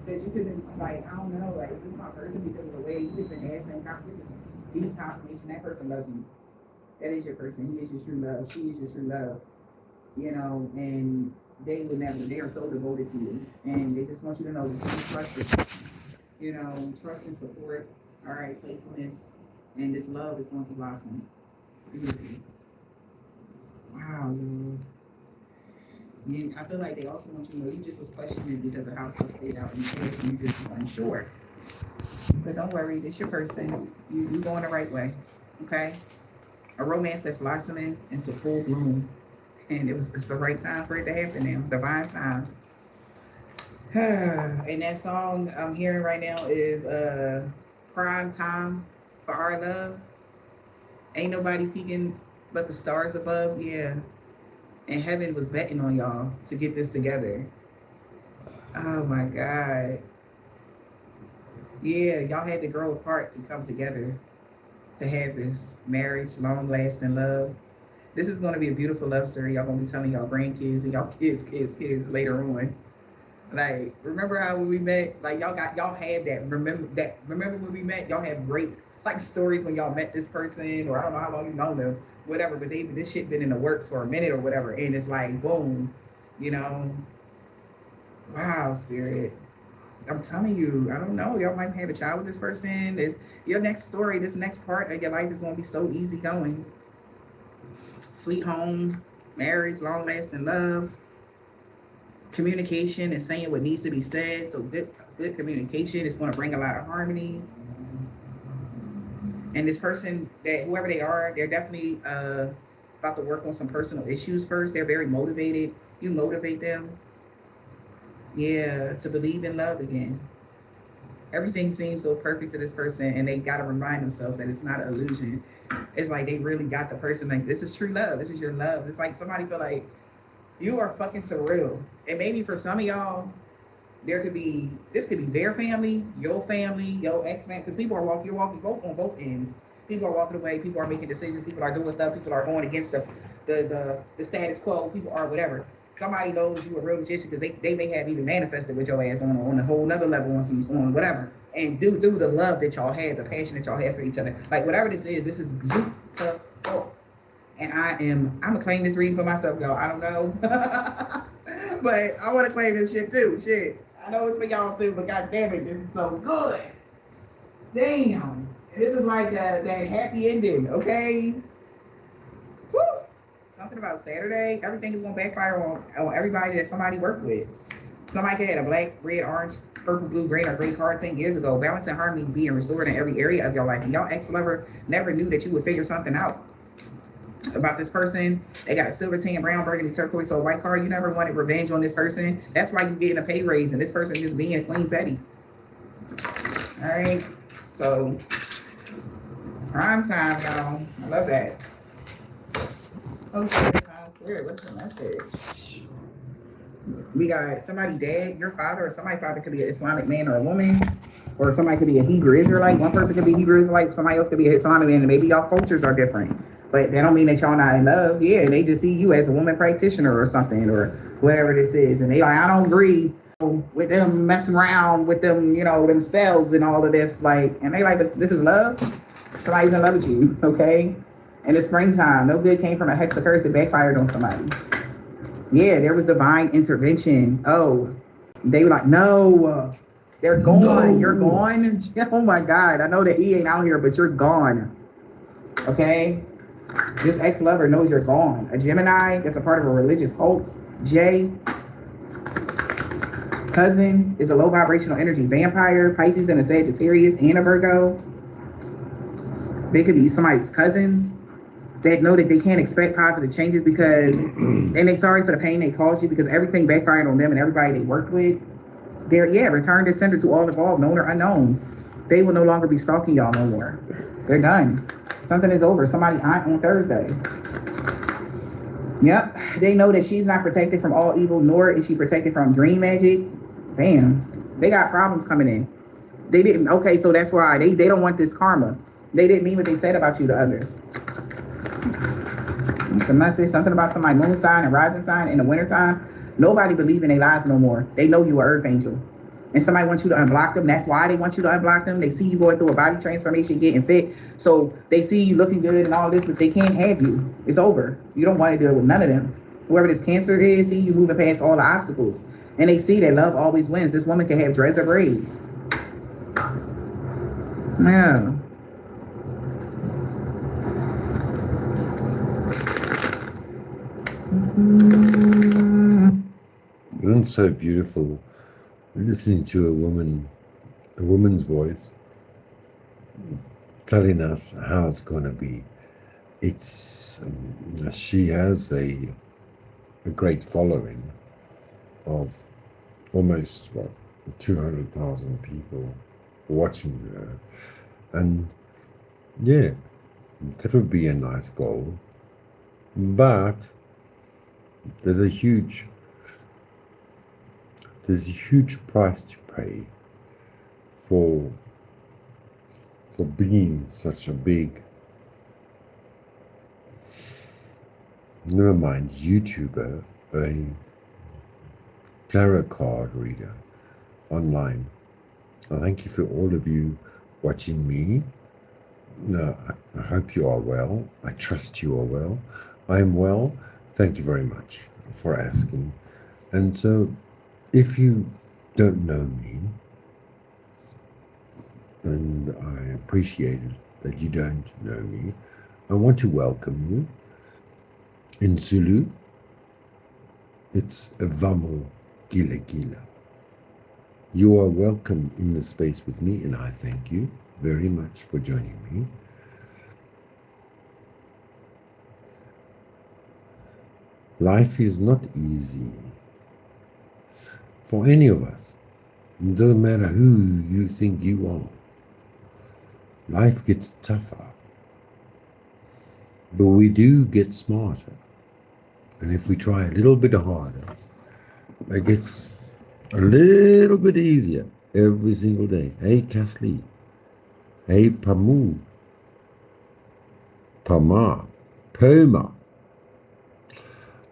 Because you could have been like, I don't know, like, is this my person because of the way you could have been asking deep confirmation, that person loves you. That is your person. He is your true love. She is your true love. You know, and they would never, they are so devoted to you. And they just want you to know that you can trust this person. You know, trust and support, all right, playfulness, and this love is going to blossom. Beautiful. Wow, you. And I feel like they also want you to know you just was questioning because of how stuff played out in the past and you just was unsure. But don't worry, this your person. You going the right way. Okay? A romance that's blossoming into full bloom. And it's the right time for it to happen now. Divine time. And that song I'm hearing right now is Prime Time for Our Love. Ain't nobody peeking but the stars above. Yeah. And heaven was betting on y'all to get this together. Oh my God. Yeah, y'all had to grow apart to come together to have this marriage, long lasting love. This is going to be a beautiful love story. Y'all going to be telling y'all grandkids and y'all kids later on. Like, remember how when we met? Like, y'all had that. Remember when we met? Y'all had great like stories when y'all met this person, or I don't know how long you known them, whatever. But this shit been in the works for a minute or whatever, and it's like boom, you know. Wow, spirit. I'm telling you, I don't know. Y'all might have a child with this person. Your next story, this next part of your life is going to be so easy going. Sweet home, marriage, long lasting love, communication and saying what needs to be said. So good communication is going to bring a lot of harmony. And this person, that whoever they are, they're definitely about to work on some personal issues first. They're very motivated. You motivate them, yeah, to believe in love again. Everything seems so perfect to this person, and they got to remind themselves that it's not an illusion. It's like they really got the person. Like, this is true love. This is your love. It's like somebody feel like you are fucking surreal. And maybe for some of y'all, this could be their family, your ex family, because you're walking both on both ends. People are walking away. People are making decisions. People are doing stuff. People are going against the status quo. People are whatever. Somebody knows you a real magician because they may have even manifested with your ass on a whole nother level on whatever. And through the love that y'all have, the passion that y'all have for each other. Like whatever this is beautiful. And I'm gonna claim this reading for myself, y'all. I don't know. But I wanna claim this shit too. Shit. I know it's for y'all too, but god damn it, this is so good. Damn. This is like that happy ending, okay? Woo! Something about Saturday, everything is gonna backfire on everybody that somebody worked with. Somebody had a black, red, orange, purple, blue, green, or gray card 10 years ago. Balance and harmony being restored in every area of your life. And y'all ex-lover never knew that you would figure something out about this person. They got a silver, tan, brown, burgundy, turquoise, or white card. You never wanted revenge on this person. That's why you getting a pay raise, and this person just being a clean petty. All right, so prime time, y'all. I love that. Okay, spirit, what's the message? We got somebody dead, your father, or somebody's father could be an Islamic man or a woman, or somebody could be a Hebrew Israelite. One person could be Hebrew Israelite, somebody else could be an Islamic man, and maybe y'all cultures are different. But that don't mean that y'all not in love. Yeah, they just see you as a woman practitioner or something, or whatever this is. And they like, I don't agree with them messing around with them, them spells and all of this. Like, and they like, but this is love? Somebody's in love with you, okay? And it's springtime. No good came from a hex or curse that backfired on somebody. Yeah, there was divine intervention. Oh, they were like, no, they're gone. No. You're gone. Oh my God. I know that he ain't out here, but you're gone. Okay? This ex-lover knows you're gone. A Gemini that's a part of a religious cult. J. Cousin is a low vibrational energy vampire. Pisces and a Sagittarius and a Virgo. They could be somebody's cousins that know that they can't expect positive changes because, and they sorry for the pain they caused you because everything backfired on them and everybody they worked with. Return to sender to all involved, known or unknown. They will no longer be stalking y'all no more. They're done. Something is over. Somebody aunt on Thursday. Yep. They know that she's not protected from all evil, nor is she protected from dream magic. Bam. They got problems coming in. They didn't. Okay, so that's why they don't want this karma. They didn't mean what they said about you to others. The message, something about somebody moon sign and rising sign in the wintertime. Nobody believe in their lies no more. They know you are earth angel. and somebody wants you to unblock them. That's why they want you to unblock them. They see you going through a body transformation, getting fit. So they see you looking good and all this, but they can't have you. It's over. You don't want to deal with none of them. Whoever this cancer is, see you moving past all the obstacles. And they see that love always wins. This woman can have dreads or braids. Yeah. Isn't it so beautiful listening to a woman's voice telling us how it's going to be? It's she has a great following of almost 200,000 people watching her, and yeah, that would be a nice goal, but there's a huge price to pay for being such a big, never mind YouTuber, a tarot card reader online. Thank you for all of you watching me. I hope you are well. I trust you are well. I am well. Thank you very much for asking. And so, if you don't know me, and I appreciate it that you don't know me, I want to welcome you. In Zulu, it's Vamo Gila Gila. You are welcome in the space with me, and I thank you very much for joining me. Life is not easy for any of us. It doesn't matter who you think you are. Life gets tougher, but we do get smarter. And if we try a little bit harder, it gets a little bit easier every single day. Hey, Kasli. Hey, Pamu. Pama. Poma.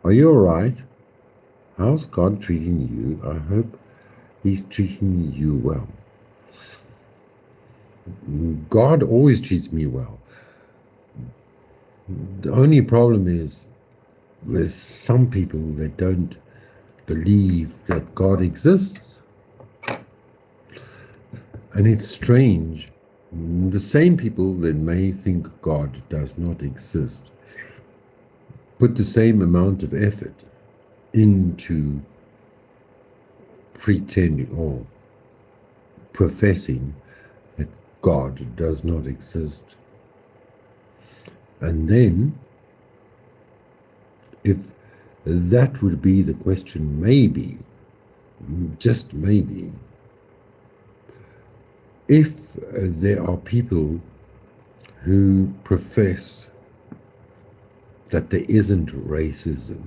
Are you all right? How's God treating you? I hope He's treating you well. God always treats me well. The only problem is there's some people that don't believe that God exists. And it's strange. The same people that may think God does not exist put the same amount of effort into pretending or professing that God does not exist. And then, if that would be the question, maybe, just maybe, if there are people who profess that there isn't racism,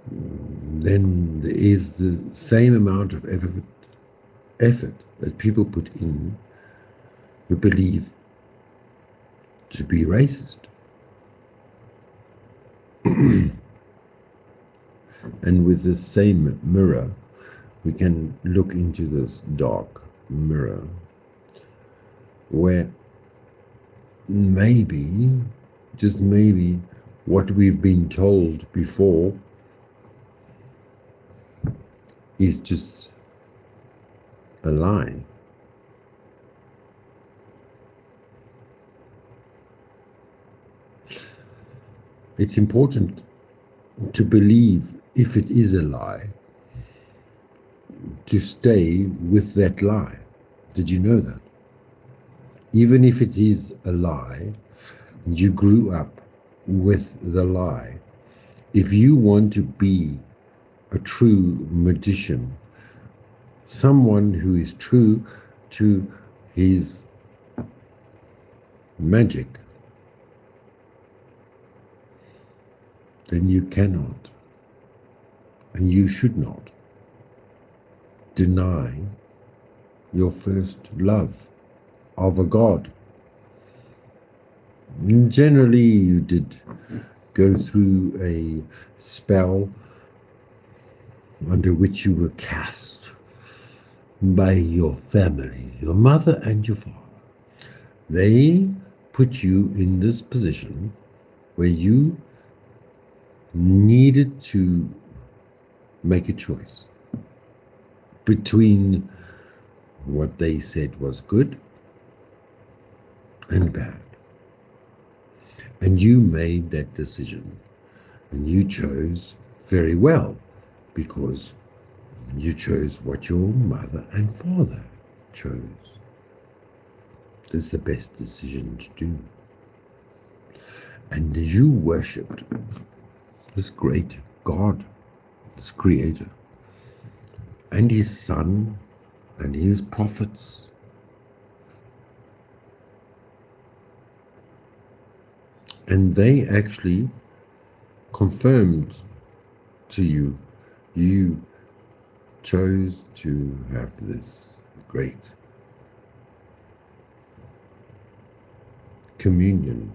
then there is the same amount of effort that people put in who believe to be racist. And with the same mirror, we can look into this dark mirror where maybe, just maybe, what we've been told before is just a lie. It's important to believe, if it is a lie, to stay with that lie. Did you know that? Even if it is a lie, you grew up with the lie. If you want to be a true magician, someone who is true to his magic, then you cannot, and you should not, deny your first love of a God. Generally, you did go through a spell under which you were cast by your family, your mother and your father. They put you in this position where you needed to make a choice between what they said was good and bad. And you made that decision, and you chose very well, because you chose what your mother and father chose. It's the best decision to do. And you worshipped this great God, this Creator, and His Son, and His prophets. And they actually confirmed to you, you chose to have this great communion.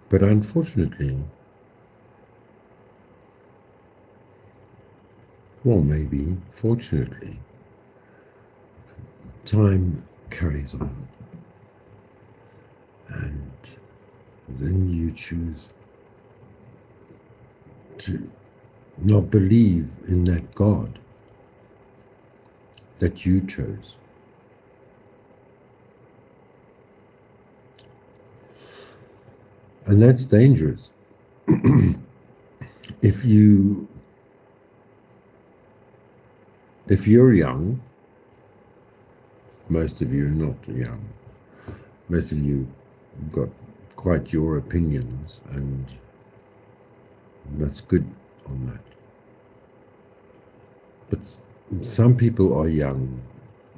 But unfortunately, well, maybe fortunately, time carries on, and then you choose to not believe in that God that you chose. And that's dangerous. If you're young, most of you are not young. Most of you got quite your opinions, and that's good on that. But some people are young,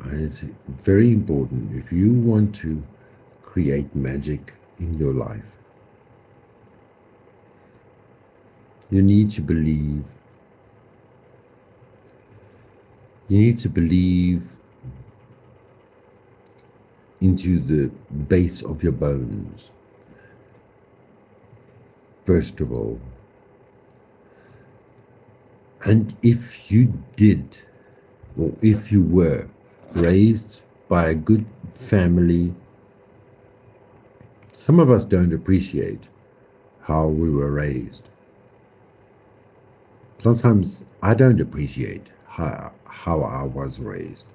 and it's very important, if you want to create magic in your life, you need to believe. You need to believe into the base of your bones, first of all. And if you did, or if you were raised by a good family, some of us don't appreciate how we were raised. Sometimes I don't appreciate how I was raised.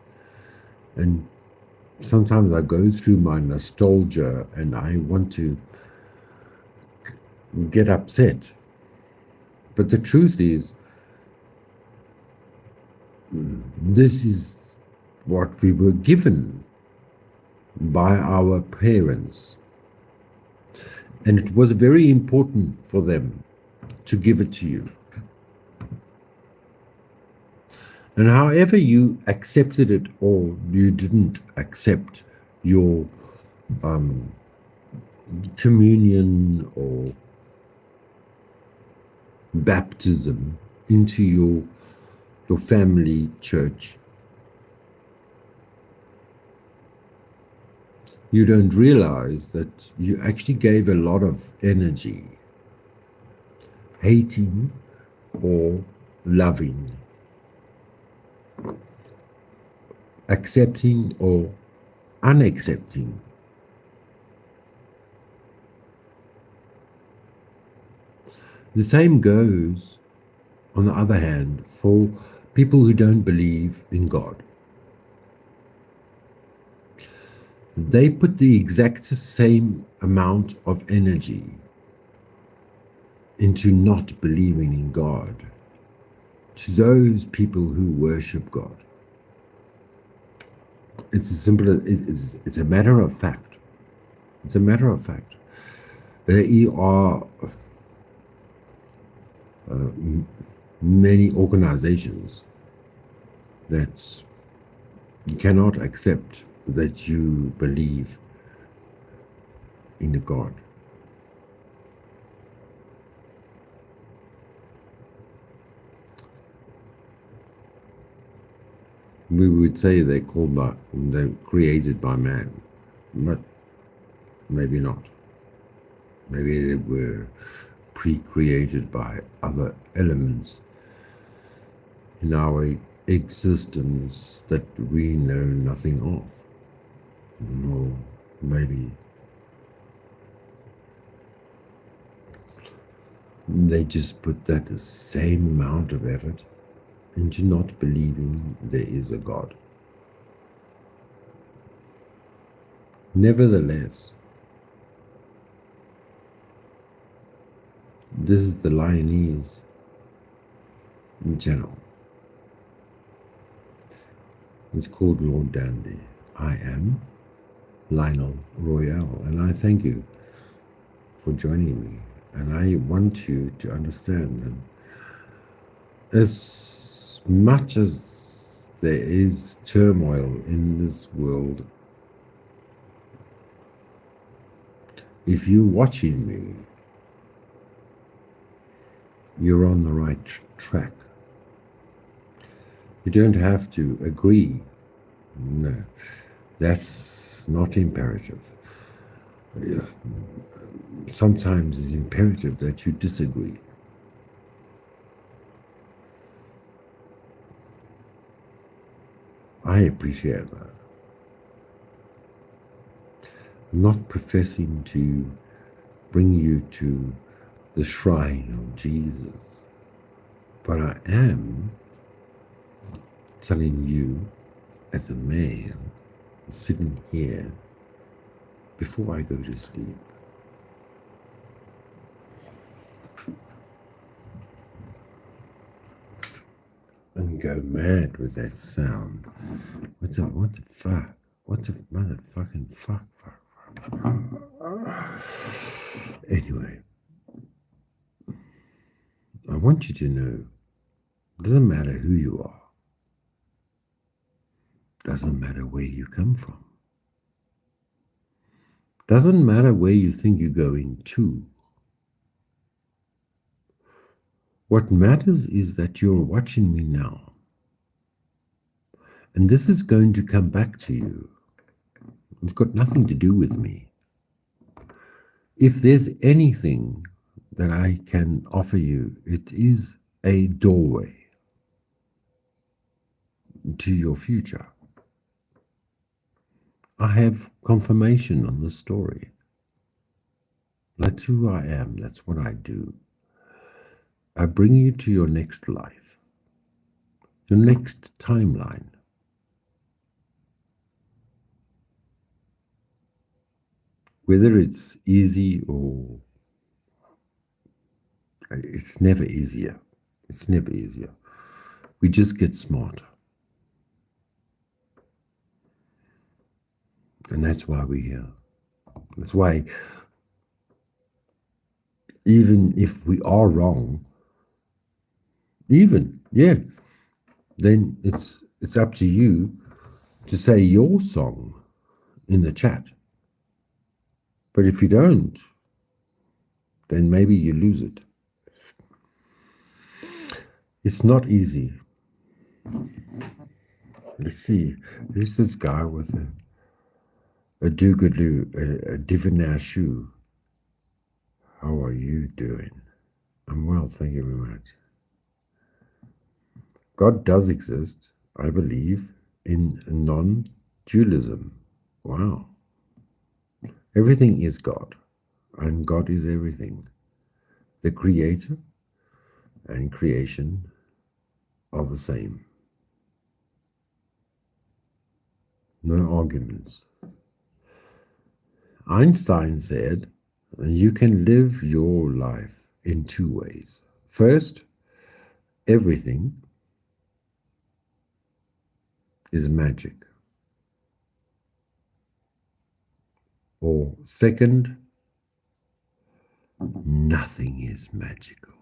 And sometimes I go through my nostalgia and I want to get upset. But the truth is, this is what we were given by our parents. And it was very important for them to give it to you. And however you accepted it or you didn't accept your communion or baptism into your family church, you don't realize that you actually gave a lot of energy hating or loving, accepting or unaccepting. The same goes, on the other hand, for people who don't believe in God. They put the exact same amount of energy into not believing in God to those people who worship God. It's as simple as it's a matter of fact. It's a matter of fact. There are many organizations that cannot accept that you believe in a God. We would say they're created by man, but maybe not. Maybe they were pre-created by other elements in our existence that we know nothing of. Or maybe they just put that same amount of effort into not believing there is a God. Nevertheless, this is the Lionese channel. It's called Lord Dandy. I am Lionel Royale, and I thank you for joining me. And I want you to understand that as much as there is turmoil in this world, if you're watching me, you're on the right track. You don't have to agree. No, that's not imperative. Sometimes it's imperative that you disagree. I appreciate that. I'm not professing to bring you to the shrine of Jesus, but I am telling you as a man sitting here before I go to sleep. And go mad with that sound. What the fuck? What the motherfucking fuck? Anyway, I want you to know, it doesn't matter who you are. Doesn't matter where you come from. Doesn't matter where you think you're going to. What matters is that you're watching me now. And this is going to come back to you. It's got nothing to do with me. If there's anything that I can offer you, it is a doorway to your future. I have confirmation on the story. That's who I am. That's what I do. I bring you to your next life, your next timeline. Whether it's easy or it's never easier. It's never easier. We just get smarter. And that's why we're here. That's why even if we are wrong, then it's up to you to say your song in the chat. But if you don't, then maybe you lose it. It's not easy. Let's see. There's this guy with a doogaloo, a diviner shoe. How are you doing? I'm well, thank you very much. God does exist, I believe, in non-dualism. Wow. Everything is God, and God is everything. The creator and creation are the same. No arguments. Einstein said, you can live your life in two ways. First, everything is magic. Or second, nothing is magical.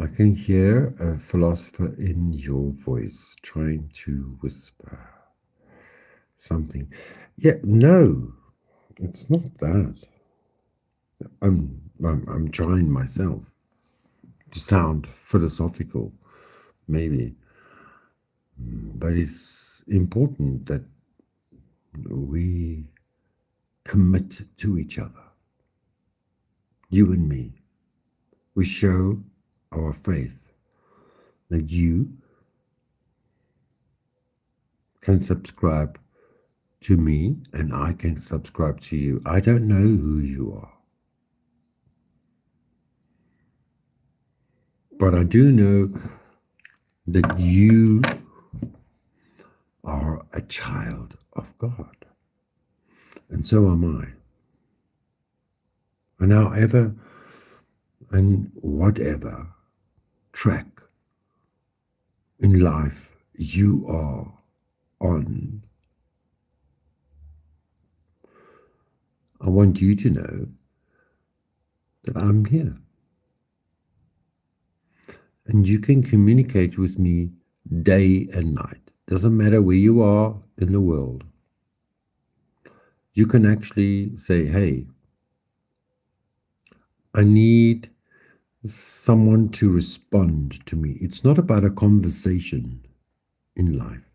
I can hear a philosopher in your voice trying to whisper something. Yeah, no, it's not that. I'm trying myself to sound philosophical, maybe. But it's important that we commit to each other, you and me. We show our faith that you can subscribe to me and I can subscribe to you. I don't know who you are, but I do know that you are a child of God, and so am I. And however and whatever track in life you are on, I want you to know that I'm here. And you can communicate with me day and night. Doesn't matter where you are in the world. You can actually say, hey, I need someone to respond to me. It's not about a conversation in life.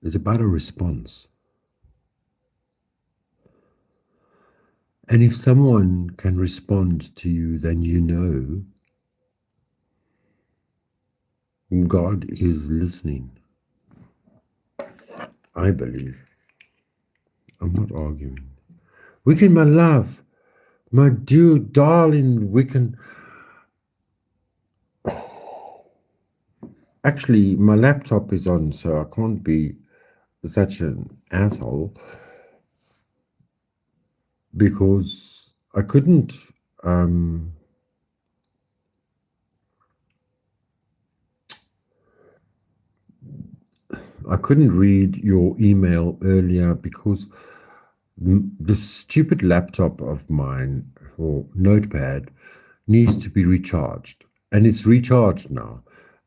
It's about a response. And if someone can respond to you, then you know God is listening. I believe. I'm not arguing. We can, my love, my dear darling, we can. Actually, my laptop is on, so I can't be such an asshole because I couldn't. I couldn't read your email earlier because the stupid laptop of mine or notepad needs to be recharged, and it's recharged now.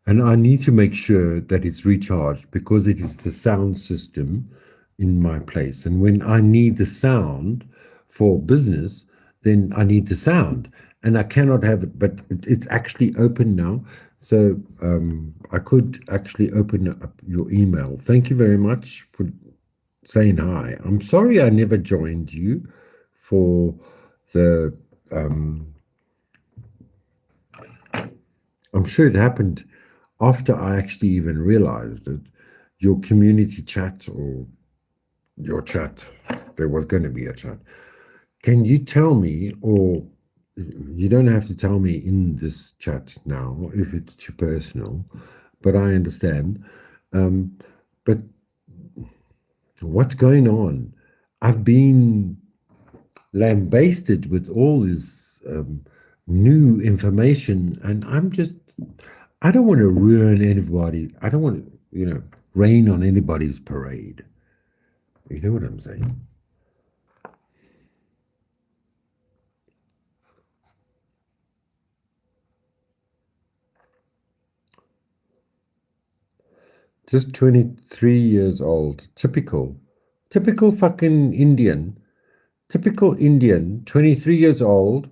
And I need to make sure that it's recharged because it is the sound system in my place. And when I need the sound for business, then I need the sound. And I cannot have it, but it's actually open now. So I could actually open up your email. Thank you very much for saying hi. I'm sorry I never joined you for the. I'm sure it happened after I actually even realized that your community chat or your chat, there was going to be a chat. Can you tell me, or you don't have to tell me in this chat now if it's too personal, but I understand. But what's going on? I've been lambasted with all this new information, and I don't want to ruin anybody. I don't want to, rain on anybody's parade. You know what I'm saying? Just 23 years old. Typical fucking Indian. Typical Indian, 23 years old,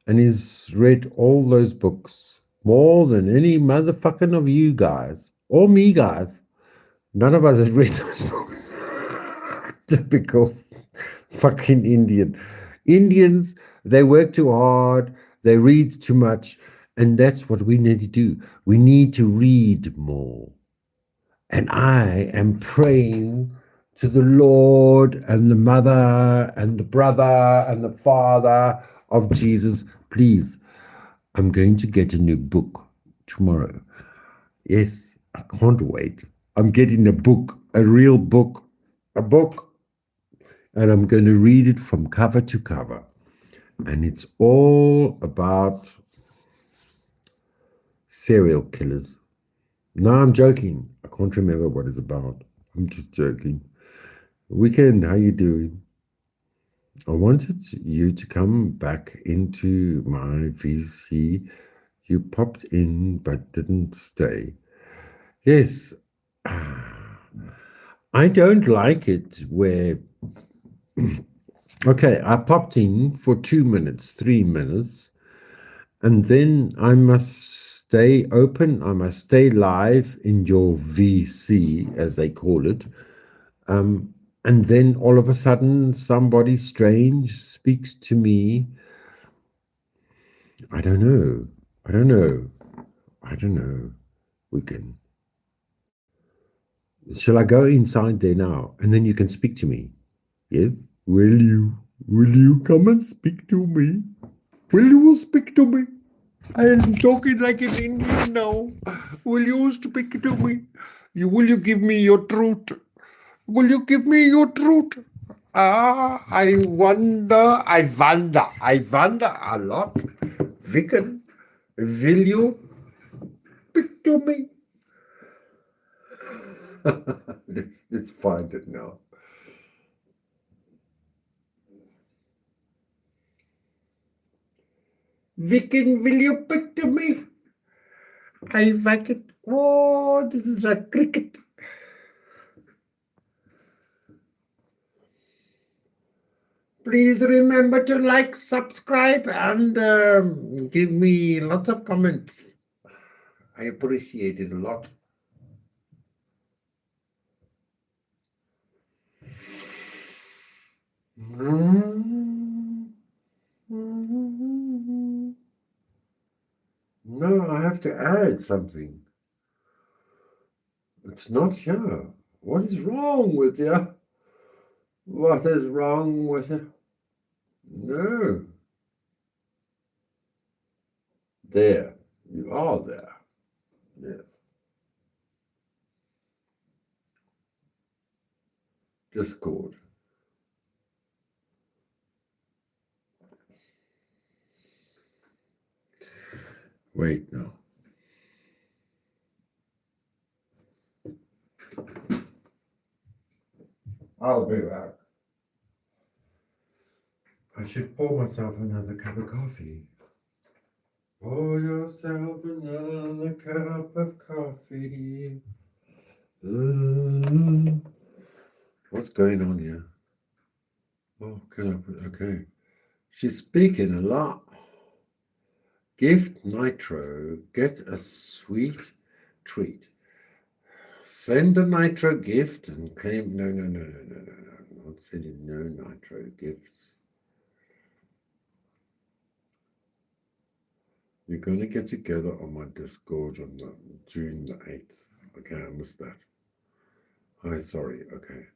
and he's read all those books. More than any motherfucking of you guys. Or me guys. None of us has read those books. Typical fucking Indian. Indians, they work too hard, they read too much, and that's what we need to do. We need to read more. And I am praying to the Lord and the mother and the brother and the father of Jesus. Please, I'm going to get a new book tomorrow. Yes, I can't wait. I'm getting a book, a real book, a book, and I'm going to read it from cover to cover. And it's all about serial killers. No, I'm joking. I can't remember what it's about. I'm just joking. Weekend, how you doing? I wanted you to come back into my VC. You popped in but didn't stay. Yes. I don't like it where okay, I popped in for 2 minutes, 3 minutes, and then I must stay open. I must stay live in your VC, as they call it. And then all of a sudden, somebody strange speaks to me. I don't know. We can. Shall I go inside there now? And then you can speak to me. Yes? Will you come and speak to me? Will you speak to me? I am talking like an Indian now. Will you speak to me? Will you give me your truth? Will you give me your truth? I wonder a lot. Vicken, will you speak to me? Let's find it now. Vicken, will you speak to me? I like it. Oh, this is a cricket. Please remember to like, subscribe, and give me lots of comments. I appreciate it a lot. No, I have to add something. It's not here. What is wrong with you? What is wrong with you? No. There. You are there. Yes. Discord. Wait, no. I'll be back. I should pour myself another cup of coffee. Pour yourself another cup of coffee. What's going on here? Oh, can I put, okay. She's speaking a lot. Gift Nitro, get a sweet treat. Send a Nitro gift and claim, no. I'm not sending no Nitro gifts. You're going to get together on my Discord on June the 8th. Okay, I missed that. Hi, sorry. Okay.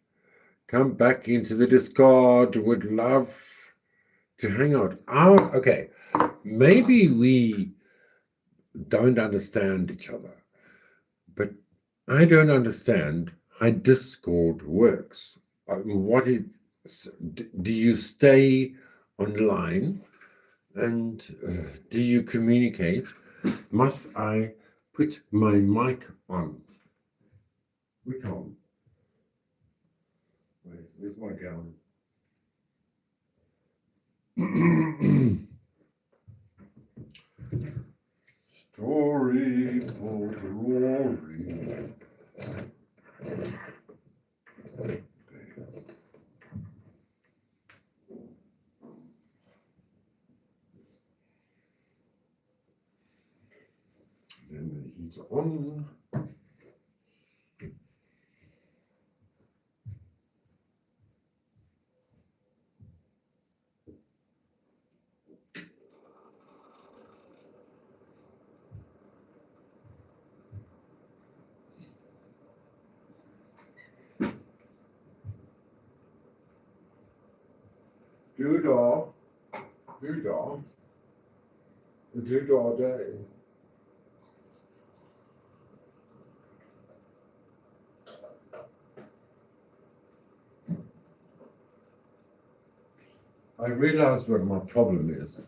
Come back into the Discord. Would love to hang out. Oh, okay. Maybe we don't understand each other, but I don't understand how Discord works. What is, do you stay online and do you communicate? Must I put my mic on? Which on? Wait, where's my gown? Story for glory. Then the heat's on. Doodah day. I realize what my problem is.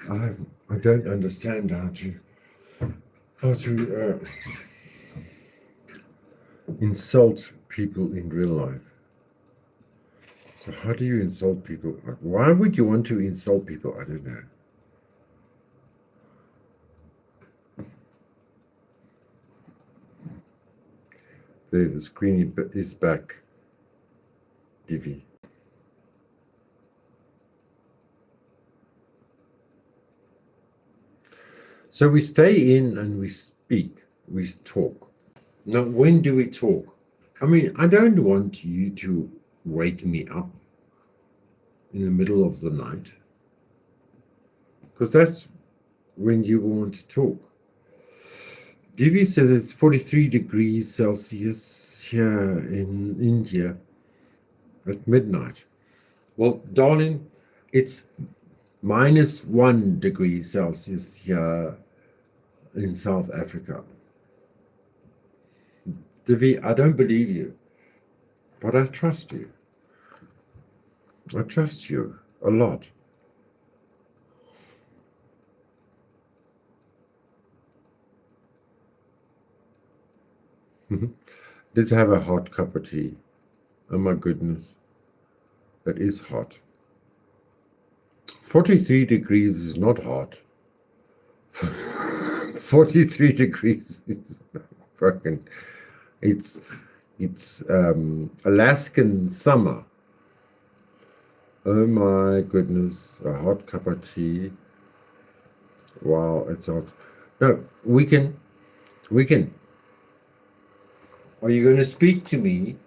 I don't understand how to insult people in real life. So how do you insult people? Why would you want to insult people? I don't know. There, the screen is back. Divi. So we stay in and we speak, we talk. Now, when do we talk? I mean, I don't want you to wake me up in the middle of the night, because that's when you want to talk. Divi says it's 43 degrees Celsius here in India at midnight. Well, darling, it's -1 degree Celsius here in South Africa. Divi, I don't believe you, but I trust you. I trust you a lot. Let's have a hot cup of tea. Oh my goodness, that is hot. 43 degrees is not hot. 43 degrees is fucking, it's Alaskan summer. Oh my goodness, a hot cup of tea. Wow, it's hot. No, we can. Are you going to speak to me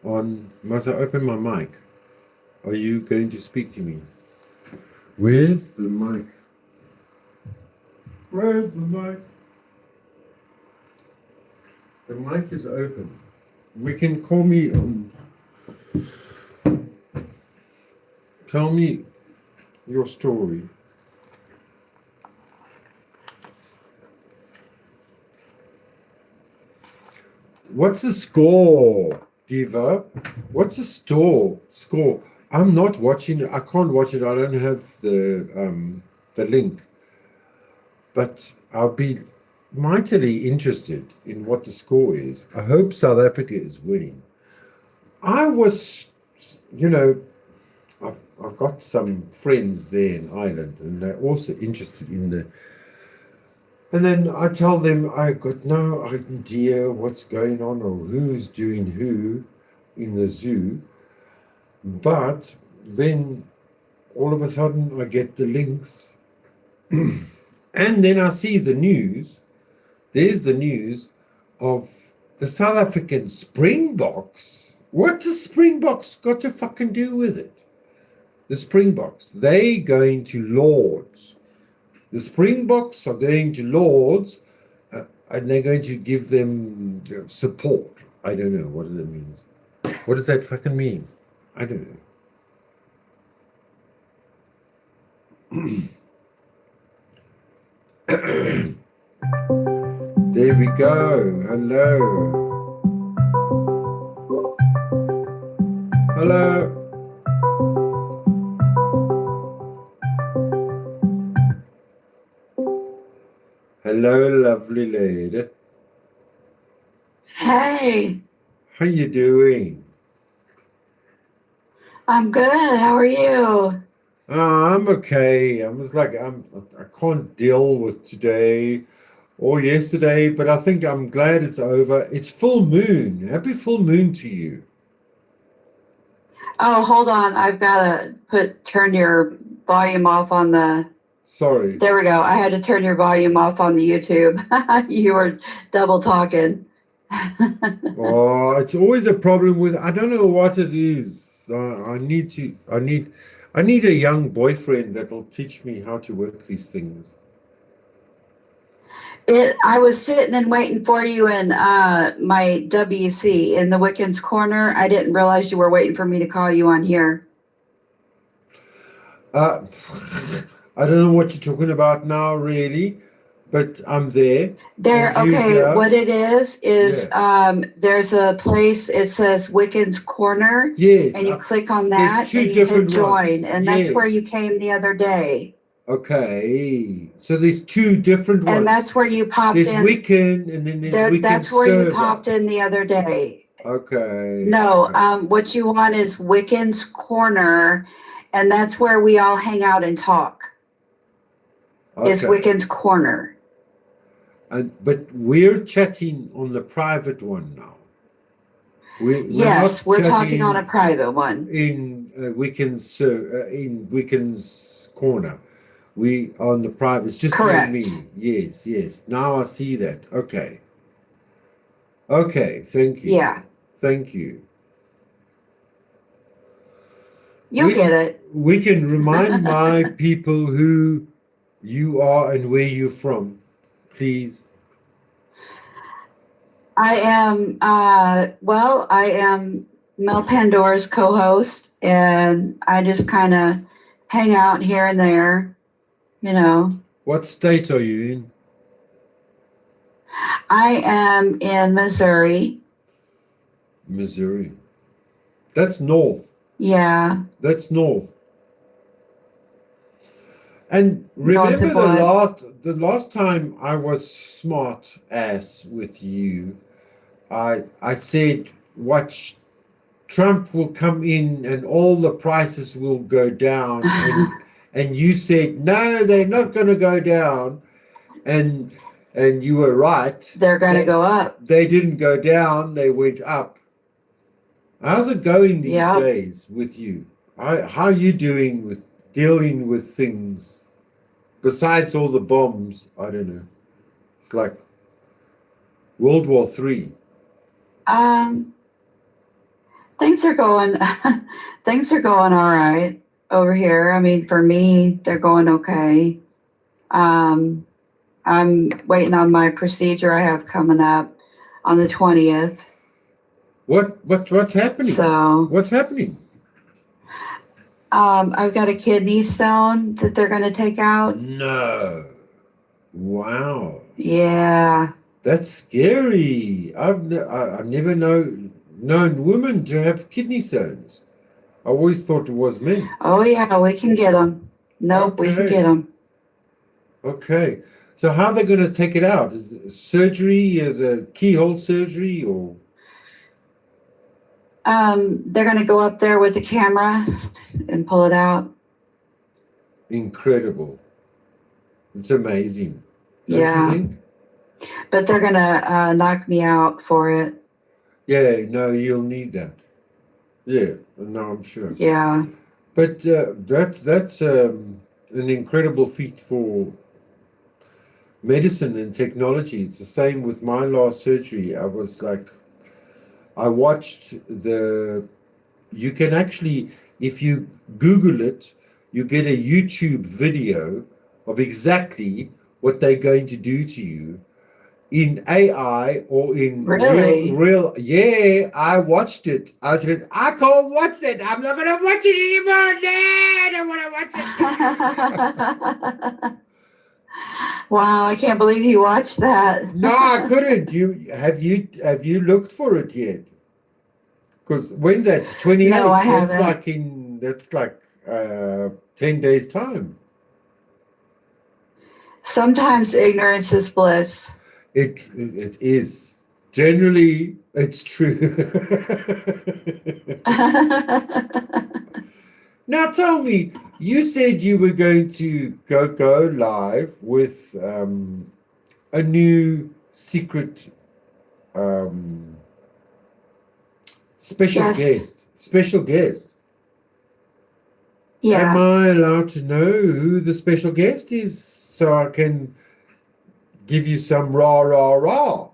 on, must I open my mic? Are you going to speak to me? Where's the mic? Where's the mic? The mic is open. We can call me on. Tell me your story. What's the score, Diva? What's the score? I'm not watching it. I can't watch it. I don't have the link. But I'll be mightily interested in what the score is. I hope South Africa is winning. I was, I've got some friends there in Ireland, and they're also interested in the. And then I tell them I got no idea what's going on or who's doing who in the zoo. But then all of a sudden I get the links. And then I see the news. There's the news of the South African Springboks. What does Springboks got to fucking do with it? The Springboks, they going to Lords. The Springboks are going to Lords, and they're going to give them support. I don't know what that means. What does that fucking mean? I don't know. There we go. Hello. Hello. Hello, lovely lady. Hey, How you doing? I'm good. How are you? I'm okay. I can't deal with today or yesterday, but I think I'm glad it's over. It's full moon. Happy full moon to you. Oh, hold on. I've got to turn your volume off on the. Sorry. There we go. I had to turn your volume off on the YouTube. You were double talking. Oh, it's always a problem with, I don't know what it is. I need a young boyfriend that will teach me how to work these things. I was sitting and waiting for you in my WC in the Wiccans corner. I didn't realize you were waiting for me to call you on here. I don't know what you're talking about now, really, but I'm there. Okay, what it is there's a place, it says Wiccans Corner. Yes. And you click on that and you hit join. And that's where you came the other day. Okay. So there's two different ones. And that's where you popped in. There's Wiccan and then there's Wiccan That's where server. you popped in the other day. Okay. No, what you want is Wiccan's Corner, and that's where we all hang out and talk. Okay. Is Wiccan's Corner. But we're chatting on the private one now. Yes, we're talking on a private one. In Wiccan's Corner. We on the private. It's just Correct. you and me. Yes, yes. Now I see that. Okay. Okay. Thank you. Yeah, Thank you. you'll get it. We can remind my people who you are and where you're from, please. I am, I am Mel Pandora's co-host, and I just kind of hang out here and there, you know. What state are you in? I am in Missouri. Missouri. That's north. Yeah, That's north. And north remember of what? the last time I was smart ass with you, I said watch Trump will come in and all the prices will go down and you said no, they're not going to go down, and you were right. They're going to go up. They didn't go down, they went up. How's it going these Yep. days with you? How are you doing with dealing with things besides all the bombs? I don't know. It's like World War III. Things are going, things are going all right over here. I mean, for me, they're going okay. I'm waiting on my procedure I have coming up on the 20th. What's happening? So, What's happening? I've got a kidney stone that they're going to take out. No. Wow. Yeah. That's scary. I've never known women to have kidney stones. I always thought it was men. Oh, yeah, we can get them. Nope, we can Okay. get them. Okay. So how are they going to take it out? Is it surgery, the keyhole surgery, or? They're going to go up there with the camera and pull it out. Incredible. It's amazing. Don't Yeah. you think? But they're going to knock me out for it. Yeah, no, you'll need that. Yeah, no, I'm sure. Yeah. But that's an incredible feat for medicine and technology. It's the same with my last surgery. I was like, I watched you can actually, if you Google it, you get a YouTube video of exactly what they're going to do to you in AI or in Really? real. Yeah, I watched it. I said, I can't watch that. I'm not going to watch it anymore. No, I don't want to watch it. Wow, I can't believe you watched that. No, I couldn't. Have you looked for it yet? Because when that's 28, No, I that's haven't. that's like 10 days time. Sometimes ignorance is bliss. It is. Generally, it's true. Now tell me, you said you were going to go live with a new secret special guest. Special guest. Yeah. Am I allowed to know who the special guest is so I can give you some rah rah rah?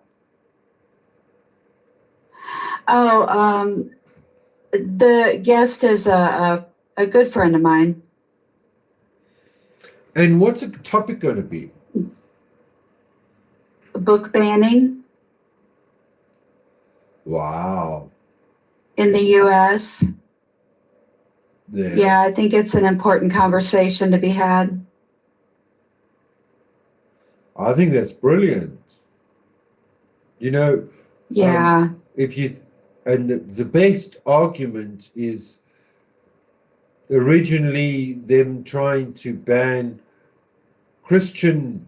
Oh, the guest is a good friend of mine. And what's the topic going to be? Book banning Wow. in the U.S. There. Yeah, I think it's an important conversation to be had. I think that's brilliant. You know, Yeah. And the best argument is originally them trying to ban Christian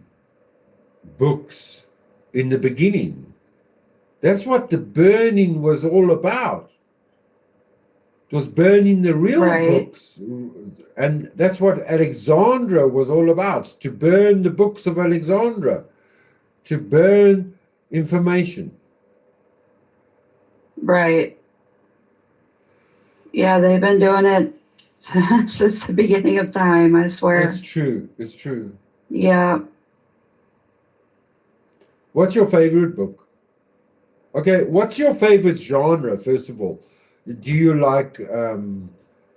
books in the beginning. That's what the burning was all about. It was burning the real books. And that's what Alexandra was all about, to burn the books of Alexandra, to burn information. Right. Yeah, they've been doing it since the beginning of time, I swear. It's true. It's true. Yeah. What's your favorite book? Okay, what's your favorite genre, first of all? Do you like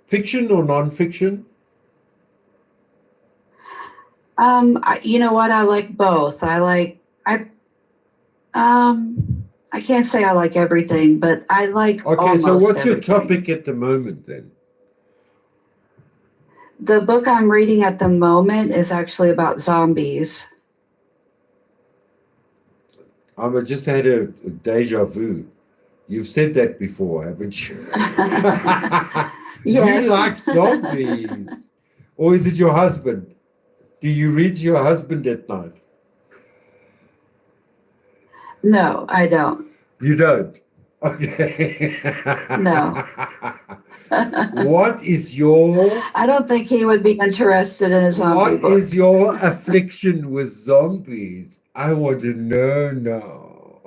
fiction or non-fiction? You know what? I like both. I can't say I like everything, but I like Okay, so almost what's your everything. topic at the moment then? The book I'm reading at the moment is actually about zombies. I just had a deja vu. You've said that before, haven't you? You Yes. like zombies. Or is it your husband? Do you read to your husband at night? No, I don't. You don't? Okay. No. What is your I don't think he would be interested in a zombie what book. is your affliction with zombies? I want to know now.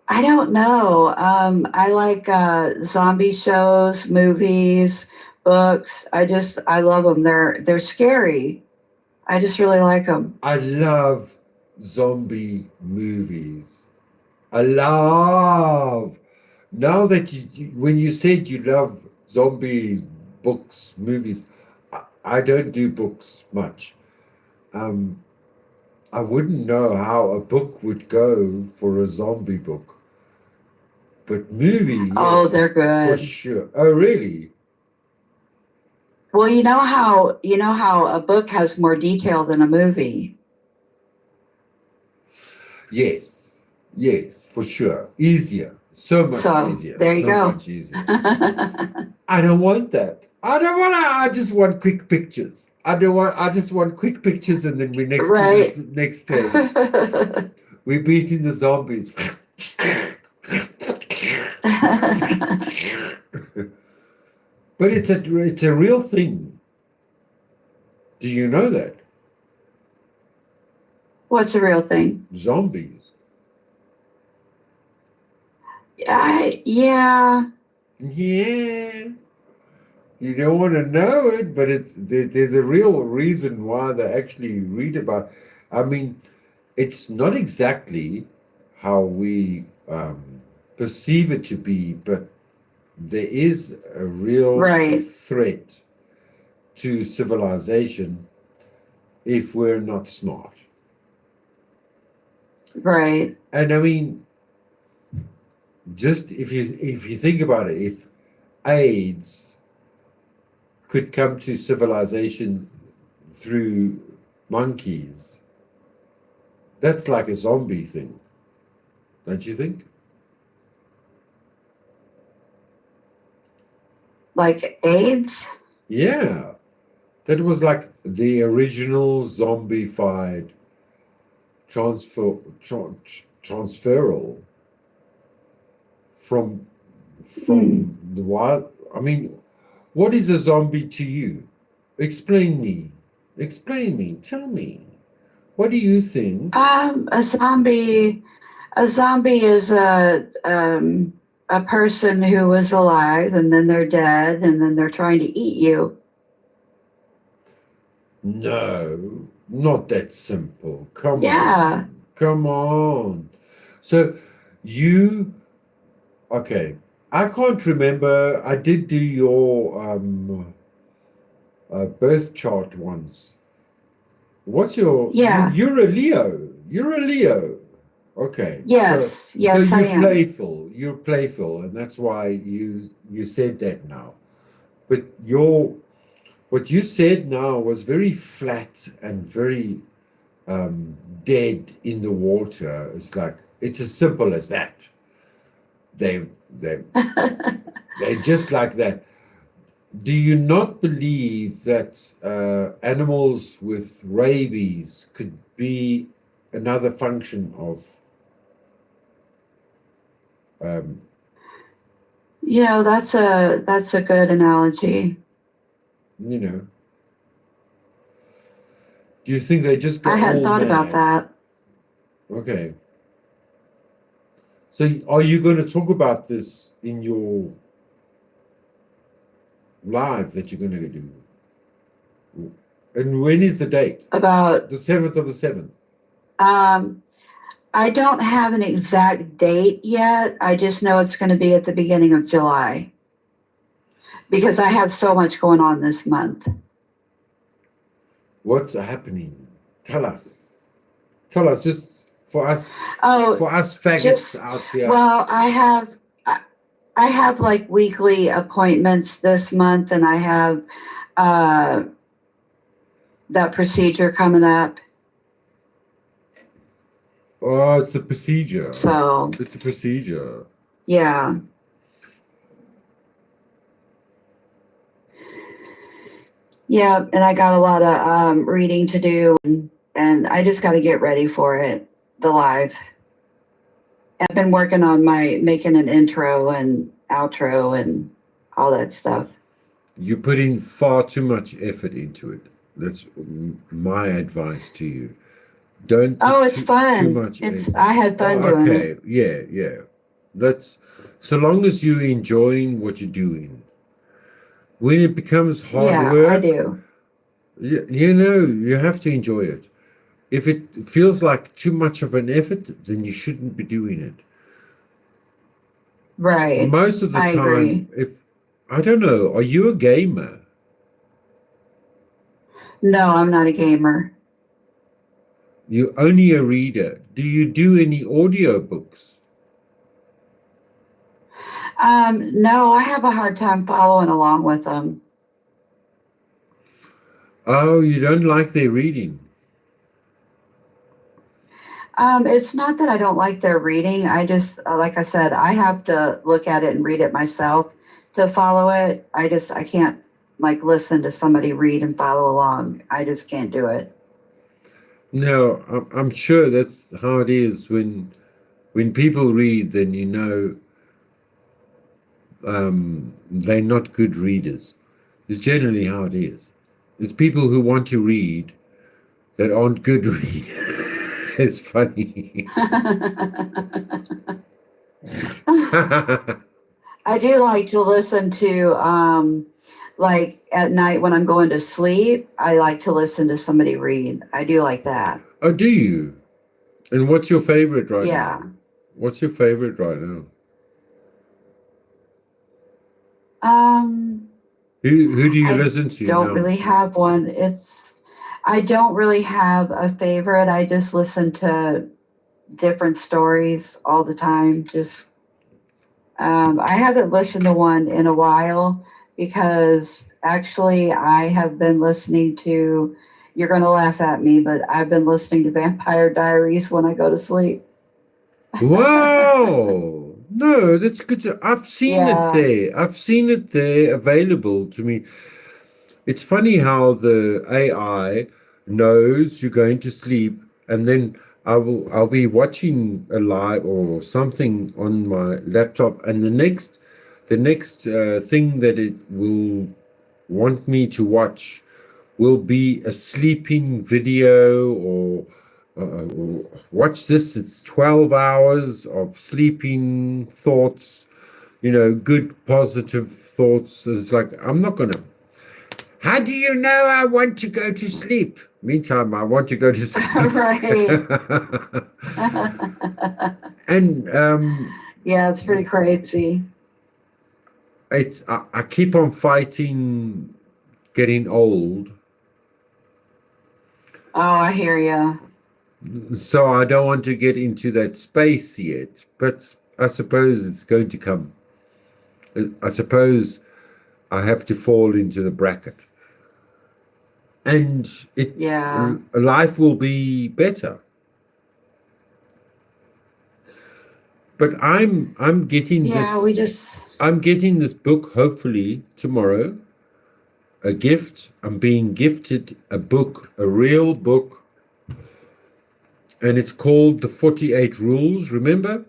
I don't know. I like zombie shows, movies, books. I love them. They're scary. I just really like them. I love zombie movies. I love. Now that when you said you love zombie books, movies, I don't do books much. Um, I wouldn't know how a book would go for a zombie book, but movie, Oh, yeah, they're for good. sure. Oh, really? Well, you know how a book has more detail than a movie. Yes, yes, for sure. Easier, so much So easier, there you so go. much easier. I don't want that. I don't want to. I just want quick pictures. I don't want. I just want quick pictures, and then we next to Right. the next stage. We're beating the zombies. But it's a real thing. Do you know that? What's a real thing? Zombies. Yeah. Yeah. You don't want to know it, but there's a real reason why they actually read about. I mean, it's not exactly how we perceive it to be, but there is a real Right. threat to civilization if we're not smart. Right. And I mean, just if you think about it, if AIDS could come to civilization through monkeys, that's like a zombie thing, don't you think? Like AIDS? Yeah, that was like the original zombified transferal from Hmm. the wild. I mean, what is a zombie to you? Explain me. Explain me. Tell me. What do you think? A zombie is a person who was alive and then they're dead and then they're trying to eat you. No, not that simple. Come Yeah. on. Come on. So you okay. I can't remember. I did do your birth chart once. What's your Yeah. you're a Leo. You're a Leo. Okay. Yes. So Yes, I you're am. playful. You're playful, and that's why you said that now. But what you said now was very flat and very dead in the water. It's like it's as simple as that. They they they're just like that. Do you not believe that animals with rabies could be another function of um, that's a good analogy. you know? Do you think they just I go hadn't all thought about mad? that. Okay. So are you going to talk about this in live that you're going to do? And when is the date? About The 7th of the 7th. I don't have an exact date yet. I just know it's going to be at the beginning of July because I have so much going on this month. What's happening? Tell us. Tell us, just for us. Oh, For us faggots just, out here. well, I have like weekly appointments this month, and I have that procedure coming up. Oh, it's the procedure. So It's the procedure. yeah. Yeah, and I got a lot of reading to do, and I just got to get ready for it, the live. I've been working on making an intro and outro and all that stuff. You're putting far too much effort into it. That's my advice to you. Don't put Oh, it's fun. too much I had fun doing it. Okay, yeah. That's so long as you're enjoying what you're doing. When it becomes hard work, I do. you have to enjoy it. If it feels like too much of an effort, then you shouldn't be doing it. Right. Most of the I time, agree. if I don't know, are you a gamer? No, I'm not a gamer. You're only a reader. Do you do any audio books? No, I have a hard time following along with them. Oh, you don't like their reading? It's not that I don't like their reading. I just, like I said, I have to look at it and read it myself to follow it. I can't like listen to somebody read and follow along. I just can't do it. No, I'm sure that's how it is when people read, then they're not good readers. It's generally how it is. It's people who want to read that aren't good readers. It's funny. I do like to listen to, like at night when I'm going to sleep, I like to listen to somebody read. I do like that. Oh, do you? And what's your favorite right Yeah. now? What's your favorite right now? Um, Who do you I listen to don't now? really have one. I don't really have a favorite. I just listen to different stories all the time. Just, I haven't listened to one in a while because actually I have been listening to, you're going to laugh at me, but I've been listening to Vampire Diaries when I go to sleep. Wow. No, that's good. I've seen it Yeah. there. I've seen it there available to me. It's funny how the AI knows you're going to sleep, and then I'll be watching a live or something on my laptop, and the next thing that it will want me to watch will be a sleeping video or watch this. It's 12 hours of sleeping thoughts, good positive thoughts. It's like, I'm not gonna. How do you know I want to go to sleep? Meantime, I want to go to sleep. Right. And Yeah, it's pretty crazy. I keep on fighting getting old. Oh, I hear you. So I don't want to get into that space yet, but I suppose it's going to come. I suppose I have to fall into the bracket, and Yeah. life will be better. But I'm getting Yeah, I'm getting this book hopefully tomorrow. A gift. I'm being gifted a book, a real book. And it's called The 48 Rules. Remember?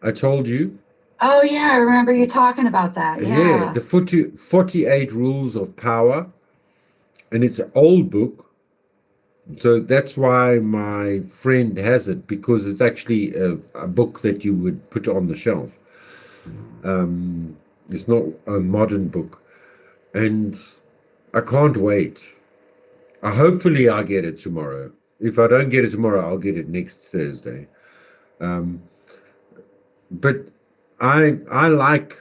I told you. Oh, yeah, I remember you talking about that. Yeah, Yeah. the 48 Rules of Power. And it's an old book. So that's why my friend has it, because it's actually a book that you would put on the shelf. It's not a modern book. and I can't wait. Hopefully I get it tomorrow. If I don't get it tomorrow, I'll get it next Thursday. Um, but I like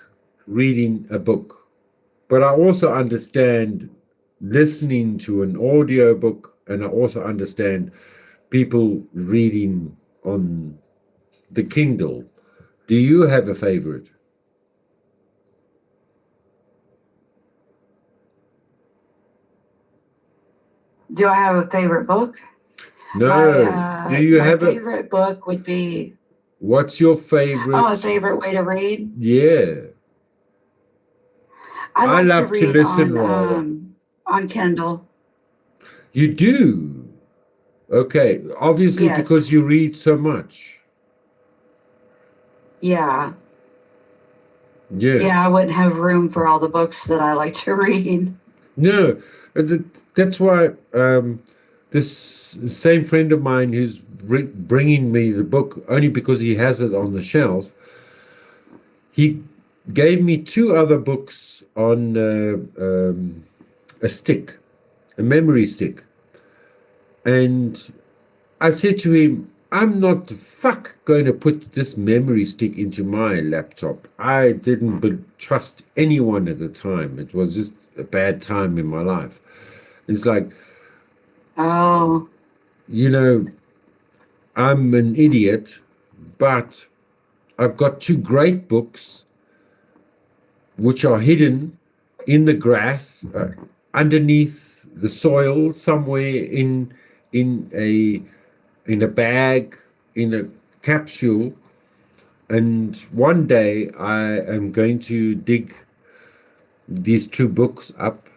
reading a book, but I also understand listening to an audio book, and I also understand people reading on the Kindle. Do you have a favorite? Do I have a favorite book? No. Do you My have a favorite book would be, what's your favorite? oh, a favorite way to read. Yeah. I I like to love to read listen rather. on Kindle. You do? Okay. Obviously because Yes. you read so much. Yeah. Yeah. Yeah, I wouldn't have room for all the books that I like to read. No. That's why this same friend of mine who's bringing me the book only because he has it on the shelf, he gave me two other books on a stick, a memory stick. And I said to him, I'm not the fuck going to put this memory stick into my laptop. I didn't trust anyone at the time. It was just a bad time in my life. It's like, Oh, you know, I'm an idiot, but I've got two great books which are hidden in the grass, underneath the soil, somewhere in a in a bag, in a capsule. And one day I am going to dig these two books up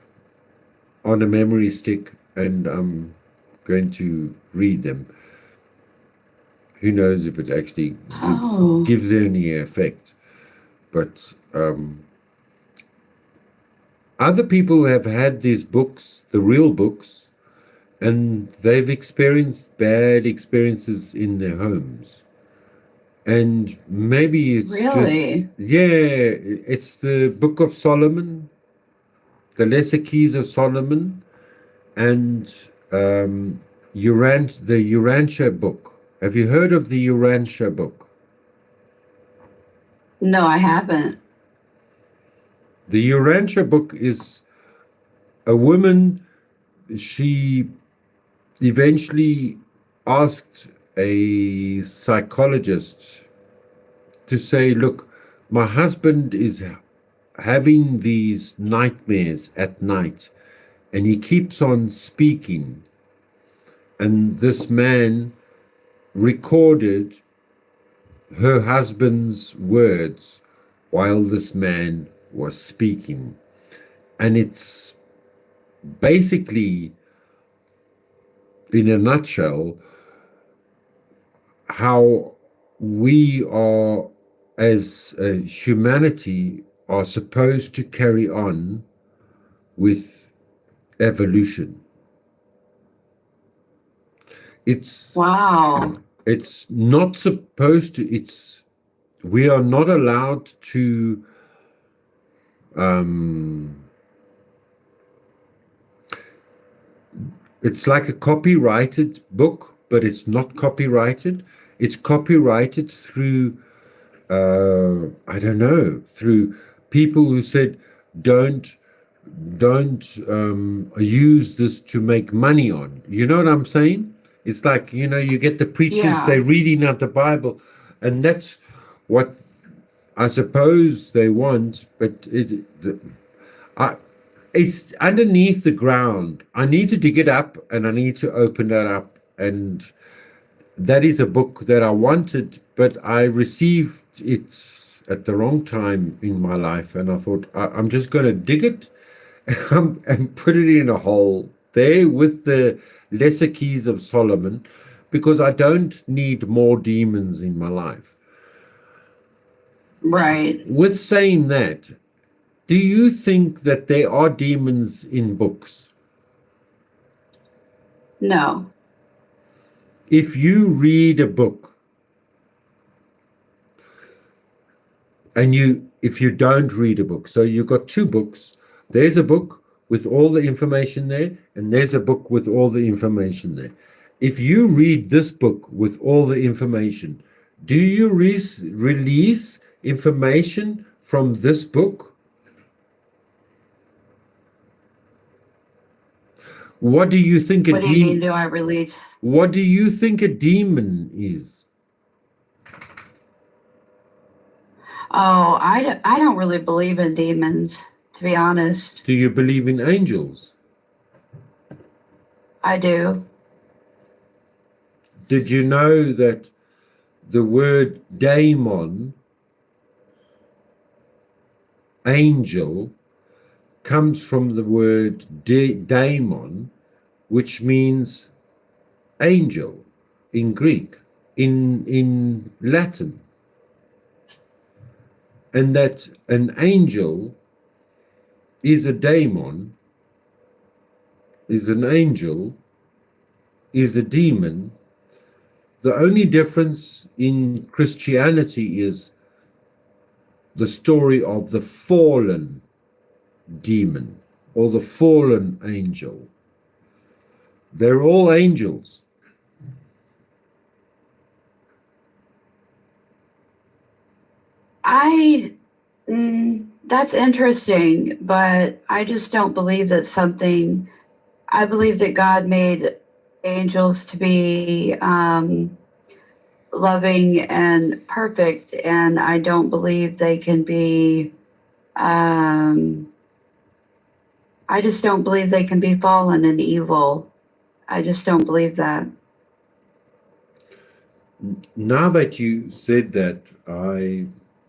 on a memory stick, and I'm going to read them. Who knows if it actually oh, gives any effect? But other people have had these books, the real books, and they've experienced bad experiences in their homes. And maybe it's just, really? yeah, it's the Book of Solomon, the Lesser Keys of Solomon, and the Urantia book. Have you heard of the Urantia book? No, I haven't. The Urantia book is a woman, she eventually asked a psychologist to say, look, my husband is having these nightmares at night and he keeps on speaking. And this man recorded her husband's words while this man was speaking. And it's basically, in a nutshell, how we are, as humanity, are supposed to carry on with evolution. Wow. It's not supposed to, we are not allowed to it's like a copyrighted book, but it's not copyrighted. It's copyrighted through I don't know, through people who said don't use this to make money on. You know what I'm saying? It's like, you get the preachers, Yeah. they're reading out the Bible, and that's what I suppose they want, but it's underneath the ground. I need to dig it up and I need to open that up. And that is a book that I wanted, but I received it at the wrong time in my life. And I thought, I'm just going to dig it and put it in a hole there with the Lesser Keys of Solomon, because I don't need more demons in my life. Right. With saying that, do you think that there are demons in books? No. If you read a book and if you don't read a book, so you've got two books, There's a book with all the information there, and there's a book with all the information there. If you read this book with all the information, do you release information from this book? What do you think a What do you mean, demon? do I release? What do you think a demon is? Oh, I don't really believe in demons, to be honest. Do you believe in angels? I do. Did you know that the word daemon, angel, comes from the word daemon, which means angel in Greek, in Latin, and that an angel is a daemon, is an angel, is a demon. The only difference in Christianity is the story of the fallen demon or the fallen angel. They're all angels. That's interesting, but I just don't believe that something. I believe that God made angels to be loving and perfect, and I don't believe they can be. I just don't believe they can be fallen and evil. I just don't believe that. Now that you said that,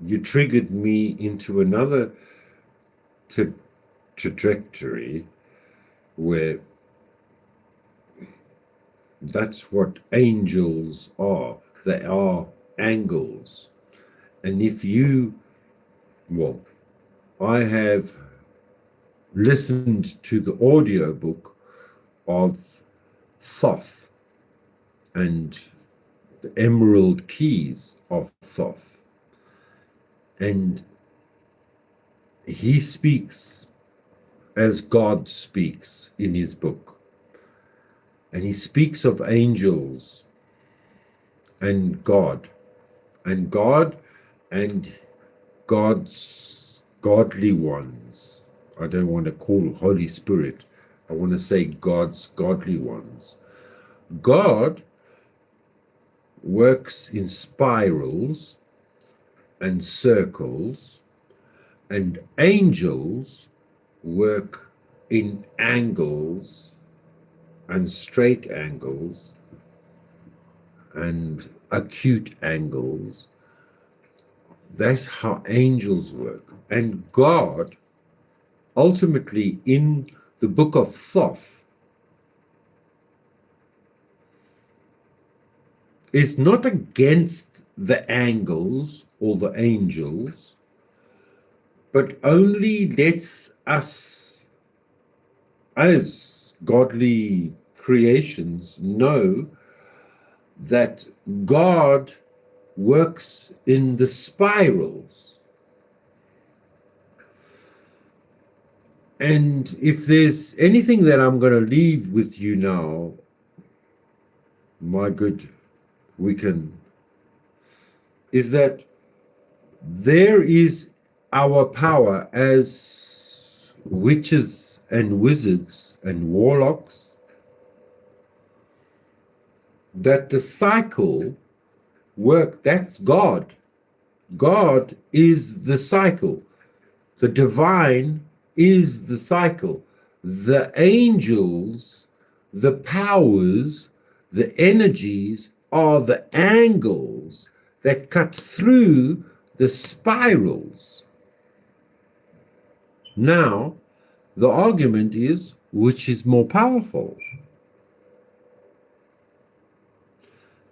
you triggered me into another trajectory where that's what angels are. They are angles. And if you, well, I have listened to the audiobook of Thoth and the Emerald Keys of Thoth. And he speaks as God speaks in his book. And he speaks of angels and God and God's godly ones. I don't want to call Holy Spirit. I want to say God's godly ones. God works in spirals and circles, and angels work in angles and straight angles and acute angles. That's how angels work. And God, ultimately, in the book of Thoth, is not against the angles or the angels, but only lets us, as godly creations, know that God works in the spirals. And if there's anything that I'm going to leave with you now, my good Wiccan, is that there is our power as witches and wizards and warlocks, that the cycle work, that's God. God is the cycle. The divine is the cycle. The angels, the powers, the energies are the angles that cut through the spirals. Now, the argument is, which is more powerful?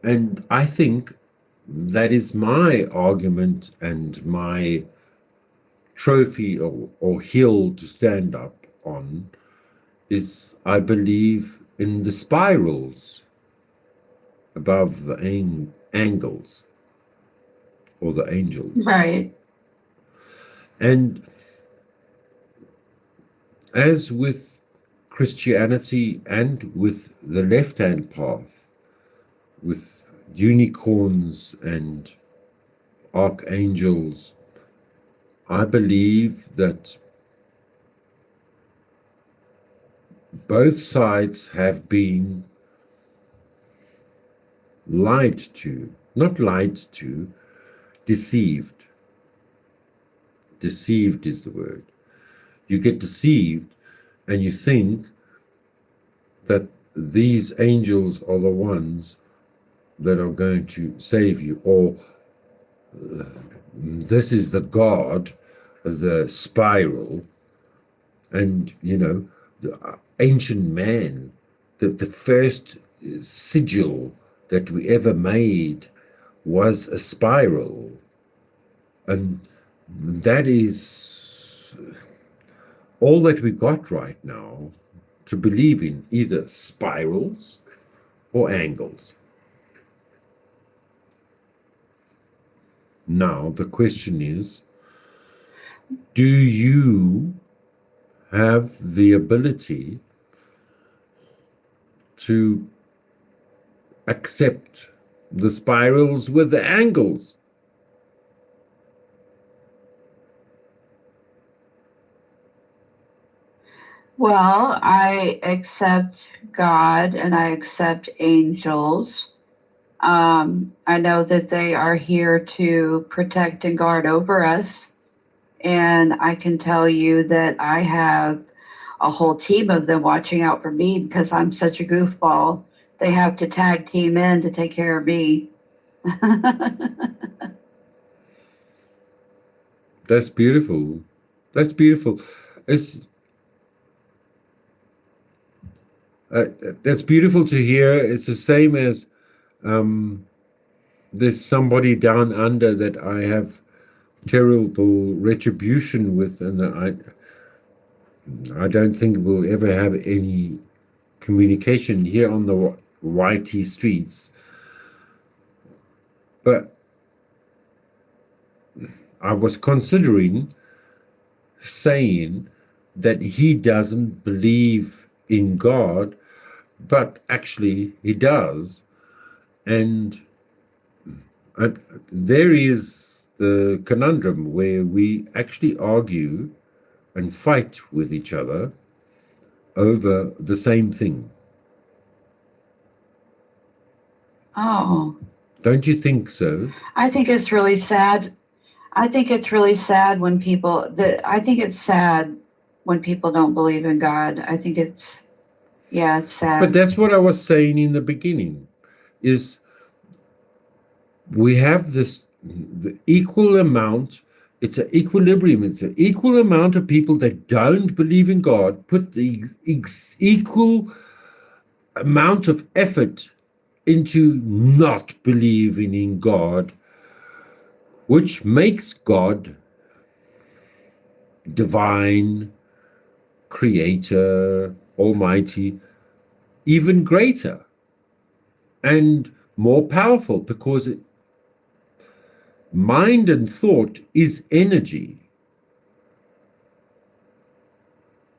And I think that is my argument and my trophy or hill to stand up on, is I believe in the spirals above the angles or the angels. Right. And as with Christianity and with the left-hand path, with unicorns and archangels, I believe that both sides have been lied to, not lied to, deceived. Deceived is the word. You get deceived and you think that these angels are the ones that are going to save you, or this is the God, the spiral, and the ancient man, the first sigil that we ever made was a spiral, and that is all that we got right now, to believe in either spirals or angles. Now the question is, do you have the ability to accept the spirals with the angles? Well, I accept God and I accept angels. I know that they are here to protect and guard over us. And I can tell you that I have a whole team of them watching out for me because I'm such a goofball. They have to tag team in to take care of me. That's beautiful. That's beautiful. It's that's beautiful to hear. It's the same as there's somebody down under that I have terrible retribution with, and I don't think we'll ever have any communication here on the YT streets. But I was considering saying that he doesn't believe in God, but actually he does. And there is the conundrum where we actually argue and fight with each other over the same thing. Oh. Don't you think so? I think it's really sad. I think it's really sad when people it's sad when people don't believe in God. I think it's sad. But that's what I was saying in the beginning, is we have the equal amount, it's an equilibrium, it's an equal amount of people that don't believe in God, put the equal amount of effort into not believing in God, which makes God divine, creator, almighty, even greater and more powerful, because mind and thought is energy.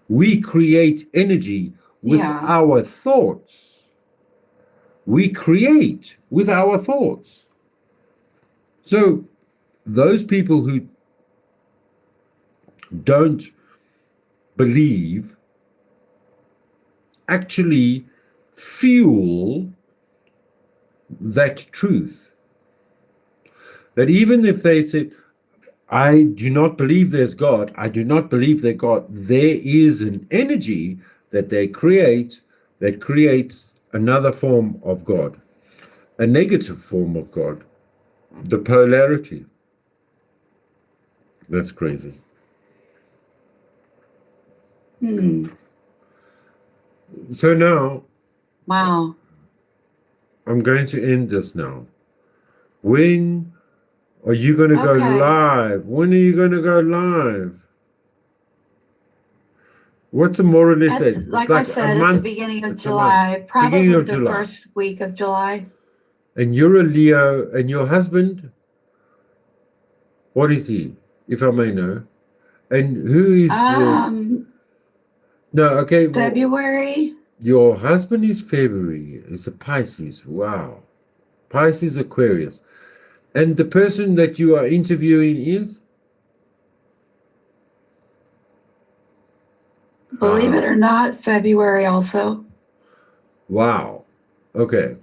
We create energy with our thoughts. We create with our thoughts. So those people who don't believe actually fuel that truth. That even if they say, I do not believe there's God, I do not believe there's God, there is an energy that they create that creates another form of God, a negative form of God, the polarity. That's crazy. So now, wow, I'm going to end this now. When are you going to go live? When are you going to go live? What's the more or less that? Like I said, at the beginning of July, probably the first week of July. And you're a Leo, and your husband, what is he, if I may know? And who is No, okay. Well, February. your husband is February. Is a Pisces. Wow. Pisces Aquarius. And the person that you are interviewing is? Believe it or not, February also. Wow. Okay.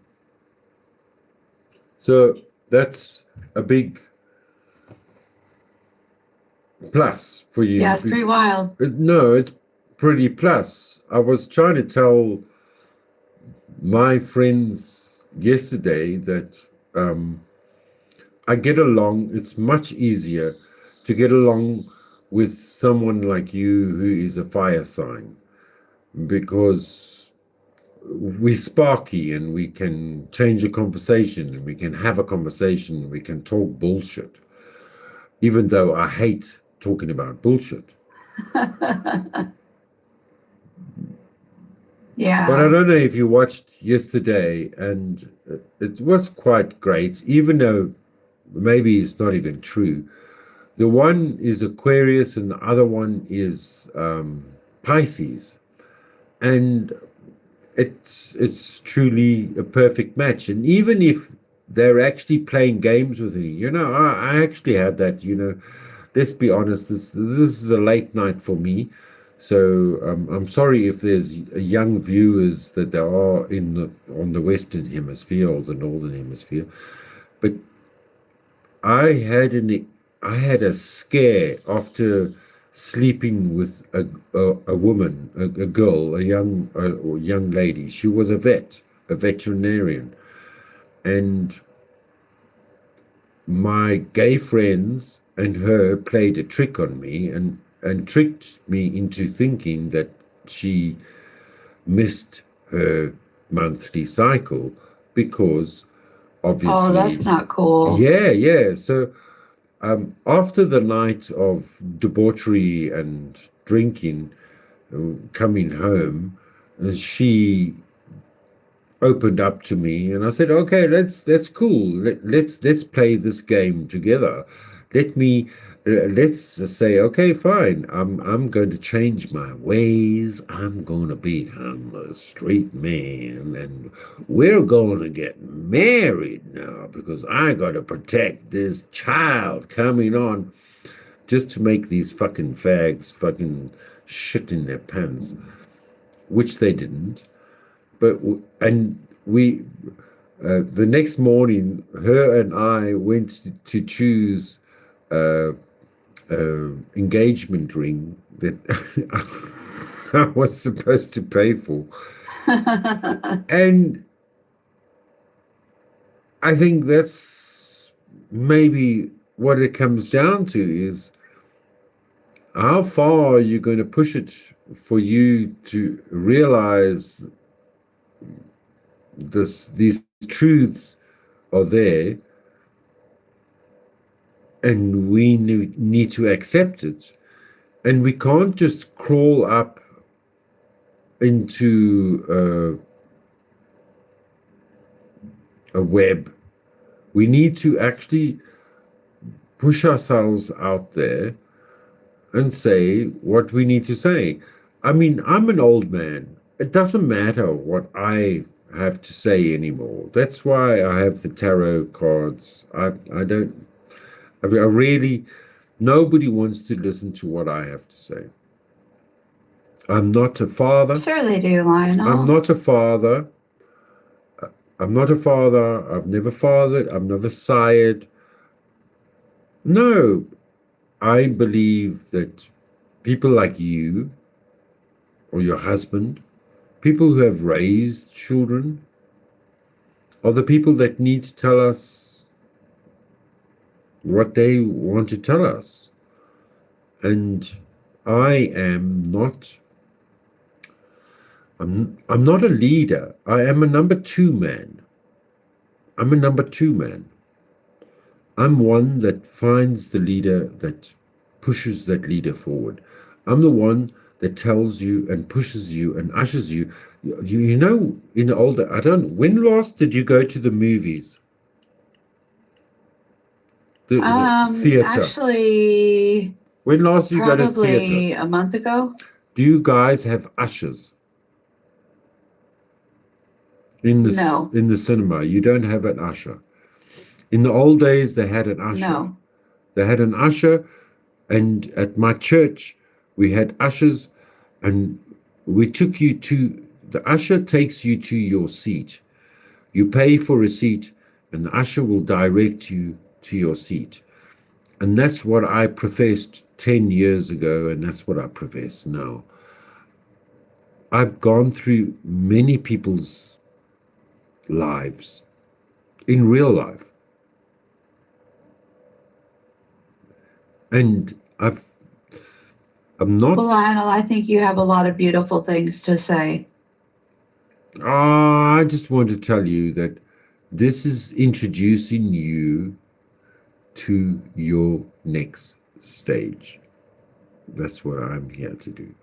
So that's a big plus for you. Yeah, it's pretty wild. No, it's pretty plus. I was trying to tell my friends yesterday that I get along, it's much easier to get along with someone like you who is a fire sign because we're sparky and we can change a conversation and we can have a conversation, we can talk bullshit, even though I hate talking about bullshit. Yeah. But I don't know if you watched yesterday, and it was quite great, even though maybe it's not even true. The one is Aquarius and the other one is Pisces. And it's truly a perfect match. And even if they're actually playing games with me, I actually had that, let's be honest, this is a late night for me. So I'm sorry if there's young viewers that there are on the Western Hemisphere or the Northern Hemisphere, but I had a scare after sleeping with a woman, a girl, a young lady. She was a veterinarian, and my gay friends and her played a trick on me and tricked me into thinking that she missed her monthly cycle because obviously. Oh, that's not cool. Yeah. So after the night of debauchery and drinking, coming home, she opened up to me, and I said, "Okay, that's cool. Let's play this game together. Let's say, okay, fine. I'm going to change my ways. I'm going to become a straight man, and we're going to get married now because I got to protect this child coming on." Just to make these fucking fags fucking shit in their pants, which they didn't. And we, the next morning, her and I went to choose uh, engagement ring that I was supposed to pay for. And I think that's maybe what it comes down to is how far are you going to push it for you to realize these truths are there, and we need to accept it, and we can't just crawl up into a web. We need to actually push ourselves out there and say what we need to say. I mean, I'm an old man. It doesn't matter what I have to say anymore. That's why I have the tarot cards. I don't. I really. Nobody wants to listen to what I have to say. I'm not a father. Sure they do, Lionel. I'm not a father. I'm not a father. I've never fathered. I've never sired. No, I believe that people like you or your husband, people who have raised children, are the people that need to tell us what they want to tell us. And I am not, I'm not a leader. I am a number two man. I'm a number two man. I'm one that finds the leader, that pushes that leader forward. I'm the one that tells you and pushes you and ushers you. You know, in the older, when last did you go to the movies? The theater. Actually, When last did you go to theater? probably a month ago. Do you guys have ushers in the No. in the cinema? You don't have an usher. In the old days, they had an usher. No. They had an usher, and at my church, we had ushers, and we took you to the usher takes you to your seat. You pay for a seat, and the usher will direct you to your seat. And that's what I professed 10 years ago, and that's what I profess now. I've gone through many people's lives in real life. And I'm not. Well, Lionel, I think you have a lot of beautiful things to say. I just want to tell you that this is introducing you to your next stage. That's what I'm here to do.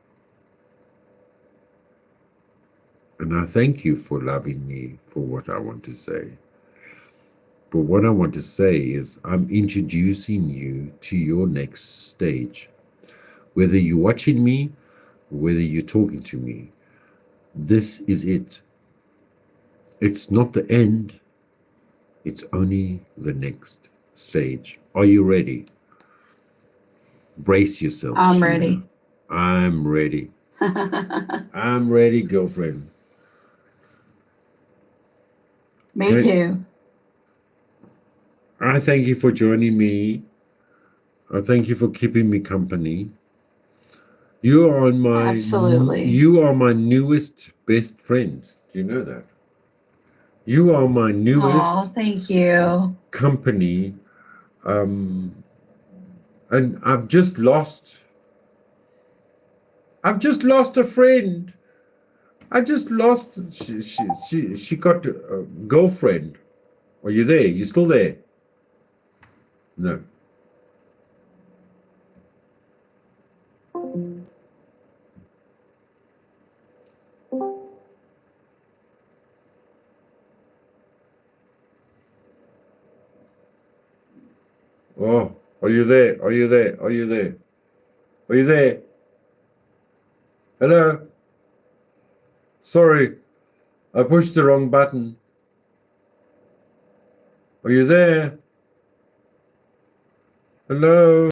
And I thank you for loving me for what I want to say. But what I want to say is I'm introducing you to your next stage. Whether you're watching me, whether you're talking to me, this is it. It's not the end. It's only the next stage. Are you ready? Brace yourself. I'm Sheena. ready. I'm ready. I'm ready, girlfriend. Me Okay. too. I thank you for joining me. I thank you for keeping me company. You are Absolutely. You are my newest best friend. Do you know that? You are my Oh, newest thank you. company. And I've just lost a friend. I just lost. She got a girlfriend. Are you there? You still there? No. Oh, are you there? Are you there? Are you there? Are you there? Hello? Sorry, I pushed the wrong button. Are you there? Hello?